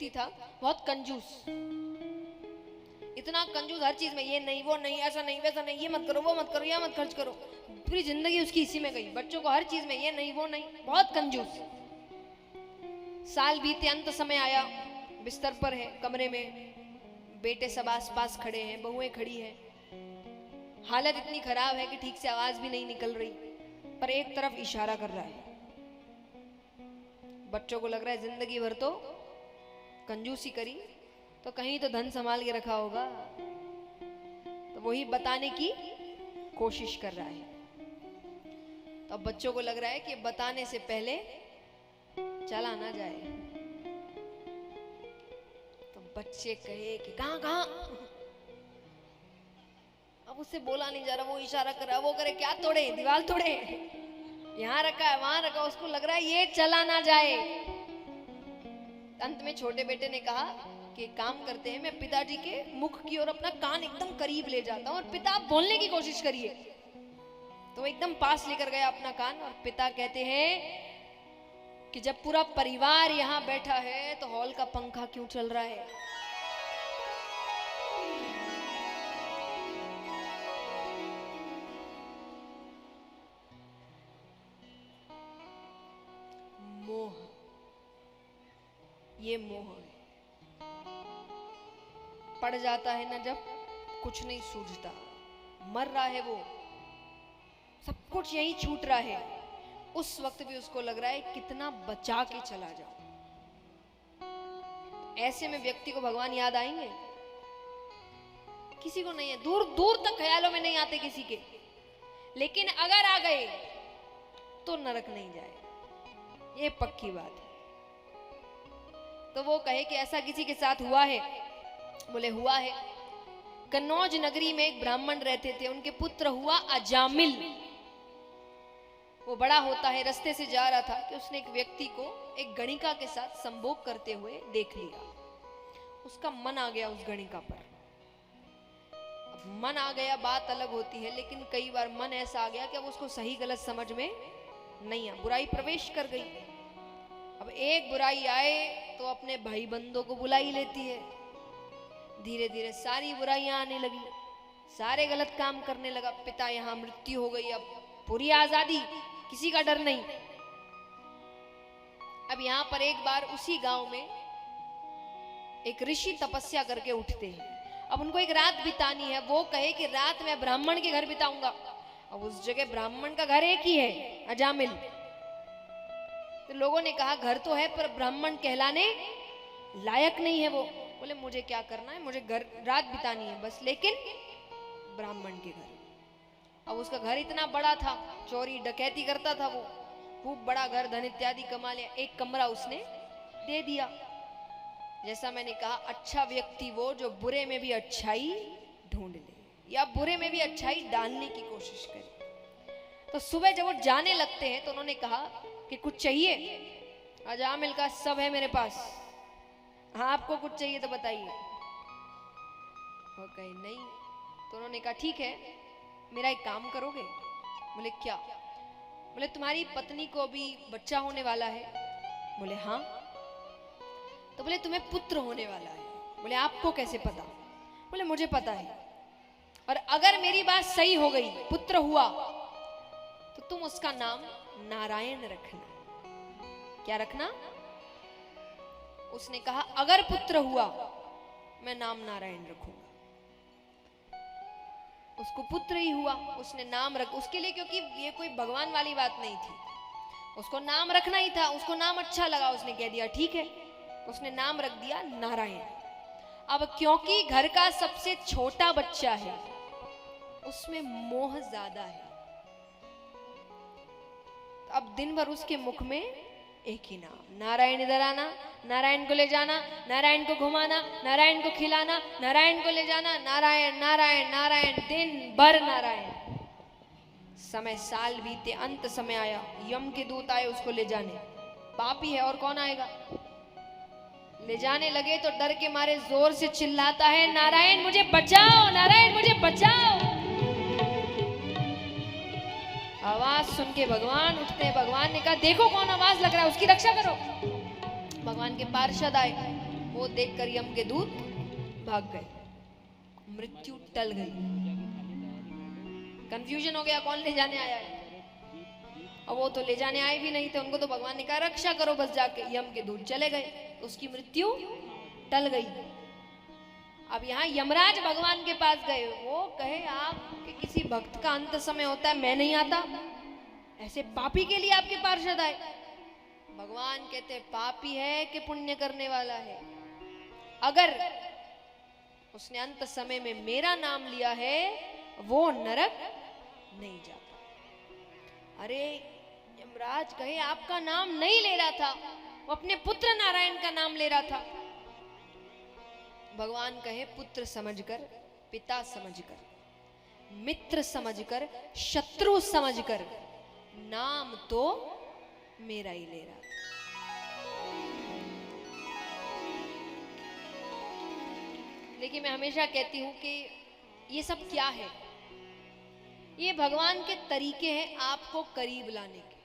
व्यक्ति था, बहुत कंजूस, इतना कंजूस हर चीज में, ये नहीं वो नहीं, ऐसा नहीं वैसा नहीं, ये मत करो वो मत करो, यह मत खर्च करो। पूरी जिंदगी उसकी इसी में गई, बच्चों को हर चीज में ये नहीं वो नहीं, बहुत कंजूस। साल बीते, अंत समय आया, बिस्तर पर है कमरे में, बेटे सब आस पास खड़े हैं, बहुएं खड़ी हैं, हालत इतनी खराब है कि ठीक से आवाज भी नहीं निकल रही, पर एक तरफ इशारा कर रहा है। बच्चों को लग रहा है जिंदगी भर तो कंजूसी करी, तो कहीं तो धन संभाल के रखा होगा, तो वही बताने की कोशिश कर रहा है। तो अब बच्चों को लग रहा है कि बताने से पहले चला ना जाए। तो बच्चे कहे कि कहां कहां, अब उससे बोला नहीं जा रहा, वो इशारा कर रहा है, वो करे क्या तोड़े, दीवार तोड़े, यहां रखा है वहां रखा, उसको लग रहा है ये चला ना जाए। अंत में छोटे बेटे ने कहा कि काम करते हैं, मैं पिताजी के मुख की ओर अपना कान एकदम करीब ले जाता हूं और पिता आप बोलने की कोशिश करिए। तो वो एकदम पास लेकर गया अपना कान, और पिता कहते हैं कि जब पूरा परिवार यहां बैठा है तो हॉल का पंखा क्यों चल रहा है? मोह, ये मोह है, पड़ जाता है ना जब कुछ नहीं सूझता, मर रहा है वो, सब कुछ यही छूट रहा है, उस वक्त भी उसको लग रहा है कितना बचा के चला जाऊं। ऐसे में व्यक्ति को भगवान याद आएंगे? किसी को नहीं है, दूर दूर तक ख्यालों में नहीं आते किसी के, लेकिन अगर आ गए तो नरक नहीं जाए, ये पक्की बात है। तो वो कहे कि ऐसा किसी के साथ हुआ है? बोले हुआ है। कन्नौज नगरी में एक ब्राह्मण रहते थे, उनके पुत्र हुआ अजामिल। वो बड़ा होता है, रास्ते से जा रहा था कि उसने एक व्यक्ति को एक गणिका के साथ संभोग करते हुए देख लिया। उसका मन आ गया उस गणिका पर। अब मन आ गया बात अलग होती है, लेकिन कई बार मन ऐसा आ गया कि अब उसको सही गलत समझ में नहीं आ, बुराई प्रवेश कर गई। अब एक बुराई आए तो अपने भाई बंदों को बुला ही लेती है, धीरे धीरे सारी बुराइयां आने लगी, सारे गलत काम करने लगा। पिता यहाँ मृत्यु हो गई, अब पूरी आजादी, किसी का डर नहीं। अब यहां पर एक बार उसी गांव में एक ऋषि तपस्या करके उठते हैं। अब उनको एक रात बितानी है, वो कहे कि रात मैं ब्राह्मण के घर बिताऊंगा। अब उस जगह ब्राह्मण का घर एक ही है, अजामिल। तो लोगों ने कहा घर तो है पर ब्राह्मण कहलाने लायक नहीं है वो। बोले मुझे क्या करना है, मुझे घर रात बितानी है बस, लेकिन ब्राह्मण के घर। अब उसका घर इतना बड़ा था, चोरी डकैती करता था वो, खूब बड़ा घर, धन इत्यादि कमा लिया। एक कमरा उसने दे दिया। जैसा मैंने कहा, अच्छा व्यक्ति वो जो बुरे में भी अच्छाई ढूंढ ले या बुरे में भी अच्छाई डालने की कोशिश करे। तो सुबह जब वो जाने लगते हैं तो उन्होंने कहा कि कुछ चाहिए? अजामिल का सब है मेरे पास। हाँ आपको कुछ चाहिए तो बताइए। वो कहे नहीं। तो उन्होंने कहा ठीक है, मेरा एक काम करोगे? बोले क्या? बोले तुम्हारी पत्नी को भी बच्चा होने वाला है। बोले हाँ। तो बोले तुम्हें पुत्र होने वाला है। बोले आपको कैसे पता? बोले मुझे पता है, और अगर मेरी बात सही हो गई, पुत्र हुआ, तो तुम उसका नाम नारायण रखना। क्या रखना? उसने कहा अगर पुत्र हुआ मैं नाम नारायण रखूंगा। उसको पुत्र ही हुआ, उसने नाम रख उसके लिए, क्योंकि ये कोई भगवान वाली बात नहीं थी, उसको नाम रखना ही था। उसको नाम अच्छा लगा, उसने कह दिया ठीक है, उसने नाम रख दिया नारायण। अब क्योंकि घर का सबसे छोटा बच्चा है, उसमें मोह ज्यादा है। अब दिन भर उसके मुख में एक ही नाम, नारायण। इधर आना, नारायण को ले जाना, नारायण को घुमाना, नारायण को खिलाना, नारायण को ले जाना, नारायण नारायण नारायण, दिन भर नारायण। समय साल बीते, अंत समय आया, यम के दूत आए उसको ले जाने। पापी है और कौन आएगा? ले जाने लगे तो डर के मारे जोर से चिल्लाता है, नारायण मुझे बचाओ, नारायण मुझे बचाओ। आवाज सुन के भगवान उठते हैं। भगवान ने कहा देखो कौन आवाज लग रहा है, उसकी रक्षा करो। भगवान के पार्षद आए, वो देखकर यम के दूत भाग गए, मृत्यु टल गई। कंफ्यूजन हो गया कौन ले जाने आया है। और वो तो ले जाने आए भी नहीं थे, उनको तो भगवान ने कहा रक्षा करो बस जाके। यम के दूत चले गए, उसकी मृत्यु टल गई। अब यहाँ यमराज भगवान के पास गए, वो कहे आपके किसी भक्त का अंत समय होता है, मैं नहीं आता, ऐसे पापी के लिए आपके पार्षद आए। भगवान कहते पापी है कि पुण्य करने वाला है, अगर उसने अंत समय में मेरा नाम लिया है वो नरक नहीं जाता। अरे यमराज कहे आपका नाम नहीं ले रहा था, वो अपने पुत्र नारायण का नाम ले रहा था। भगवान कहे पुत्र समझकर, पिता समझकर, मित्र समझकर, शत्रु समझकर, नाम तो मेरा ही ले रहा था। लेकिन मैं हमेशा कहती हूं कि ये सब क्या है, ये भगवान के तरीके हैं आपको करीब लाने के।